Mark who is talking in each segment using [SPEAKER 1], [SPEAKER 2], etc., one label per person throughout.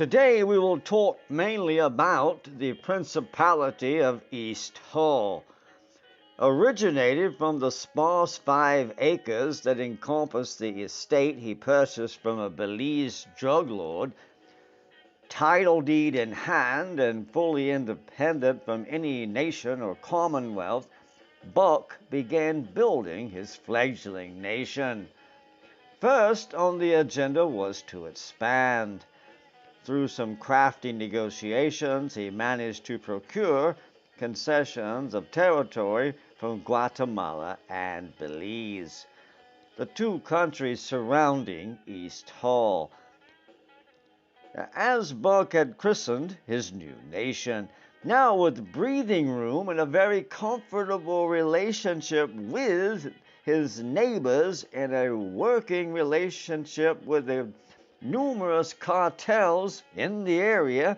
[SPEAKER 1] Today we will talk mainly about the Principality of East Hull. Originated from the sparse 5 acres that encompassed the estate he purchased from a Belize drug lord, title deed in hand and fully independent from any nation or commonwealth, Buck began building his fledgling nation. First on the agenda was to expand. Through some crafty negotiations, he managed to procure concessions of territory from Guatemala and Belize, the two countries surrounding East Hull. As Buck had christened his new nation, now with breathing room and a very comfortable relationship with his neighbors and a working relationship with the numerous cartels in the area.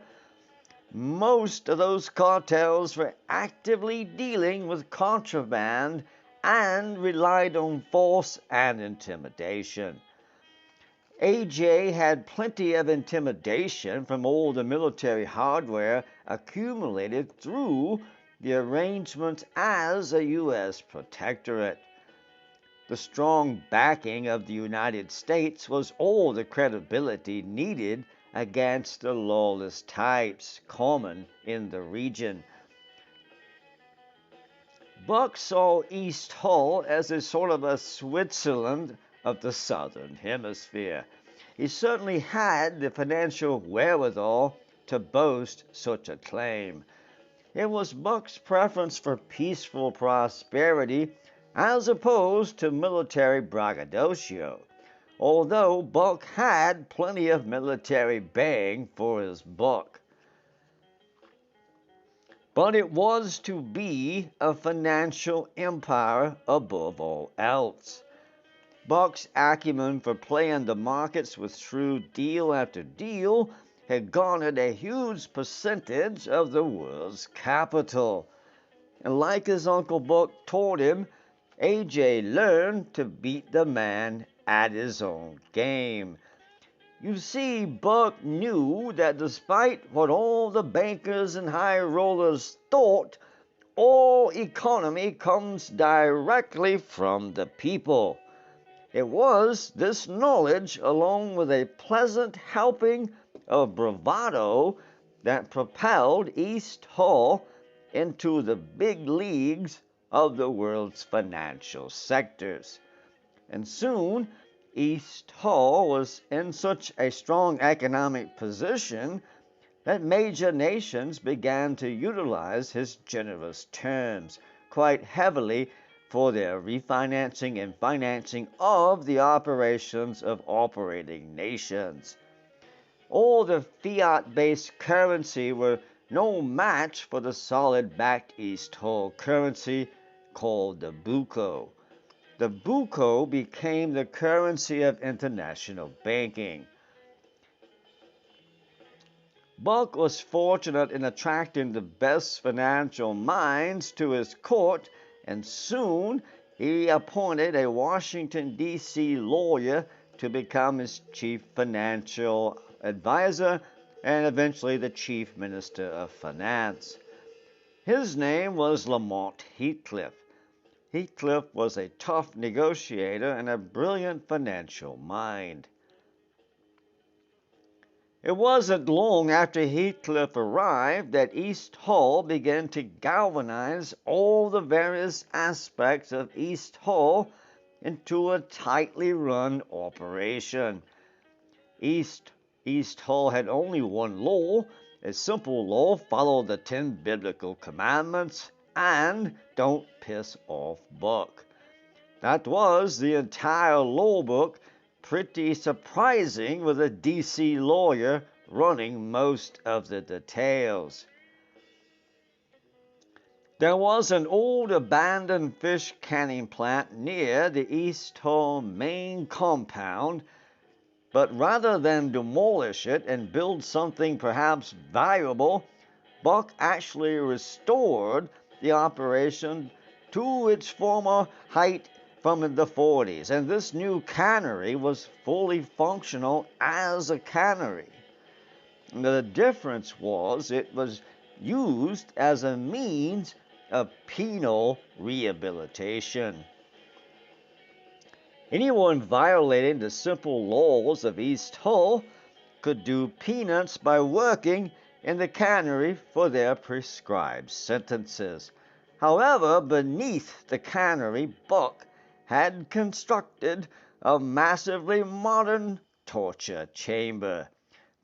[SPEAKER 1] Most of those cartels were actively dealing with contraband and relied on force and intimidation. AJ had plenty of intimidation from all the military hardware accumulated through the arrangement as a U.S. protectorate. The strong backing of the United States was all the credibility needed against the lawless types common in the region. Buck saw East Hull as a sort of a Switzerland of the Southern Hemisphere. He certainly had the financial wherewithal to boast such a claim. It was Buck's preference for peaceful prosperity as opposed to military braggadocio, although Buck had plenty of military bang for his buck. But it was to be a financial empire above all else. Buck's acumen for playing the markets with shrewd deal after deal had garnered a huge percentage of the world's capital. And like his Uncle Buck taught him, AJ learned to beat the man at his own game. You see, Buck knew that despite what all the bankers and high rollers thought, all economy comes directly from the people. It was this knowledge, along with a pleasant helping of bravado, that propelled East Hull into the big leagues of the world's financial sectors. And soon, East Hull was in such a strong economic position that major nations began to utilize his generous terms quite heavily for their refinancing and financing of the operations of operating nations. All the fiat-based currency were no match for the solid-backed East Hull currency called the buco. The buco became the currency of international banking. Buck was fortunate in attracting the best financial minds to his court, and soon he appointed a Washington, D.C. lawyer to become his chief financial advisor and eventually the chief minister of finance. His name was Lamont Heathcliff. Heathcliff was a tough negotiator and a brilliant financial mind. It wasn't long after Heathcliff arrived that East Hull began to galvanize all the various aspects of East Hull into a tightly run operation. East Hull had only one law, a simple law: follow the 10 biblical commandments and don't piss off Buck. That was the entire law book, pretty surprising with a D.C. lawyer running most of the details. There was an old abandoned fish canning plant near the East Hull main compound, but rather than demolish it and build something perhaps valuable, Buck actually restored the operation to its former height from the 40s, and this new cannery was fully functional as a cannery. The difference was it was used as a means of penal rehabilitation. Anyone violating the simple laws of East Hull could do penance by working in the cannery for their prescribed sentences. However, beneath the cannery, Buck had constructed a massively modern torture chamber.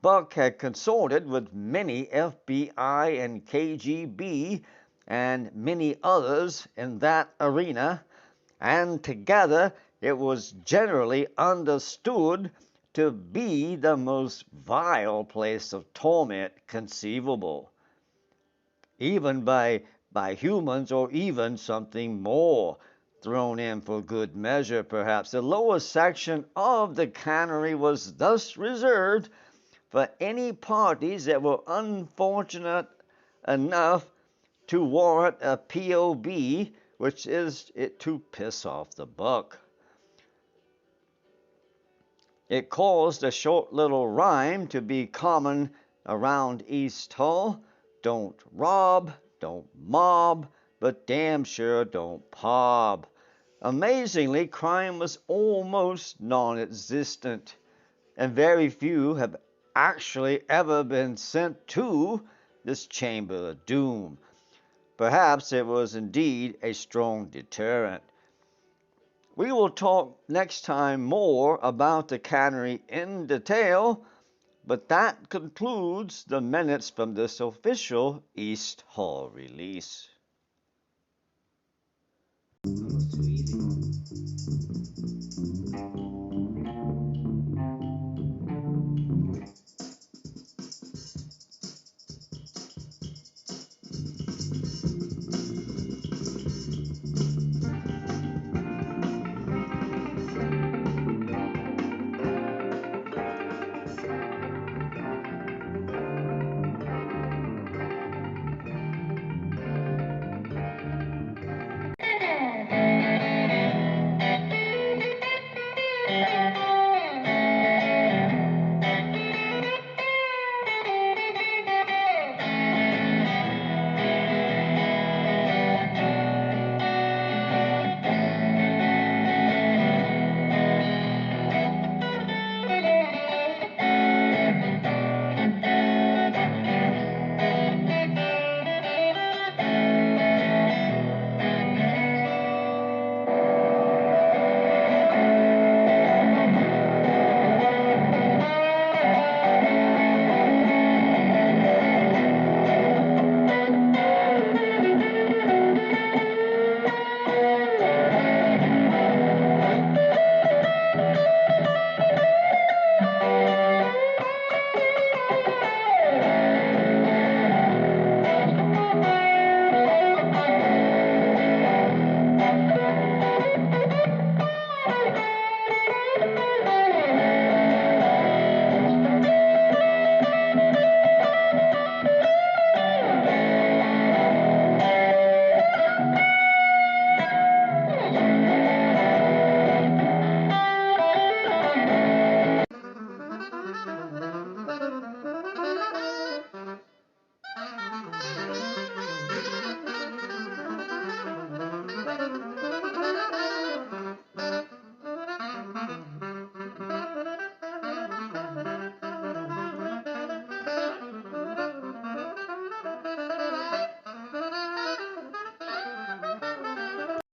[SPEAKER 1] Buck had consorted with many FBI and KGB and many others in that arena, and together it was generally understood to be the most vile place of torment conceivable, even by humans, or even something more thrown in for good measure, perhaps. The lower section of the cannery was thus reserved for any parties that were unfortunate enough to warrant a POB, which is it to piss off the buck. It caused a short little rhyme to be common around East Hull: don't rob, don't mob, but damn sure don't pob. Amazingly, crime was almost non-existent, and very few have actually ever been sent to this chamber of doom. Perhaps it was indeed a strong deterrent. We will talk next time more about the cannery in detail, but that concludes the minutes from this official East Hull release.